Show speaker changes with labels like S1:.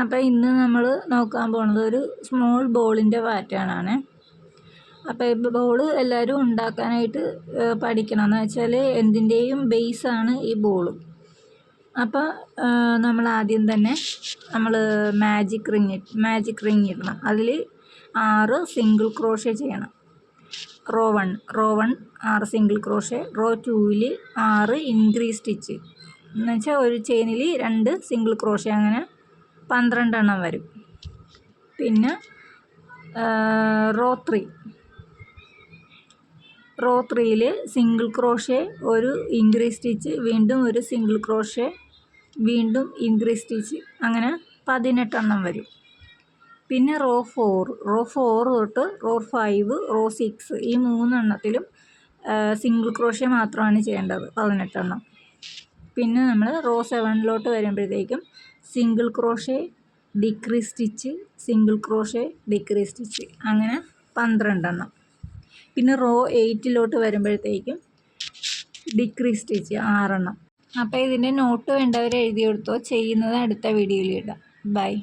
S1: അപ്പോൾ ഇന്ന് നമ്മൾ നോക്കാൻ പോകുന്നത് ഒരു സ്മോൾ ബോളിൻ്റെ പാറ്റേൺ ആണ്. അപ്പോൾ ഈ ബോൾ എല്ലാവരും ഉണ്ടാക്കാനായിട്ട് പഠിക്കണം. എന്ന് വെച്ചാൽ എന്തിൻ്റെയും ബേസാണ് ഈ ബോൾ. അപ്പോൾ നമ്മൾ ആദ്യം തന്നെ മാജിക് റിങ് ഇടണം. അതിൽ 6 സിംഗിൾ ക്രോഷേ ചെയ്യണം. റോ 1 6 സിംഗിൾ ക്രോഷേ, റോ 2ൽ 6 ഇൻക്രീസ് സ്റ്റിച്ച്. എന്ന് വെച്ചാൽ ഒരു ചെയിനിൽ 2 സിംഗിൾ ക്രോഷേ, അങ്ങനെ 12 എണ്ണം വരും. പിന്നെ റോ 3ൽ സിംഗിൾ ക്രോഷേ, ഒരു ഇൻക്രീസ് സ്റ്റിച്ച്, വീണ്ടും ഒരു സിംഗിൾ ക്രോഷേ, വീണ്ടും ഇൻക്രീസ് സ്റ്റിച്ച്, അങ്ങനെ 18 എണ്ണം വരും. പിന്നെ റോ 4 തൊട്ട് റോ 5, റോ 6 ഈ 3 എണ്ണത്തിലും സിംഗിൾ ക്രോഷേ മാത്രമാണ് ചെയ്യേണ്ടത്, 18 എണ്ണം. പിന്നെ നമ്മൾ റോ 7 വരുമ്പോഴത്തേക്കും single crochet, decrease stitch, single crochet, decrease stitch, അങ്ങനെ 12 എണ്ണം. പിന്നെ റോ 8 വരുമ്പോഴത്തേക്കും ഡിക്രീസ് സ്റ്റിച്ച് 6 എണ്ണം. അപ്പോൾ ഇതിൻ്റെ നോട്ട് വേണ്ടവർ എഴുതി കൊടുത്തോ. ചെയ്യുന്നത് അടുത്ത വീഡിയോയിൽ ഇടാം. ബൈ.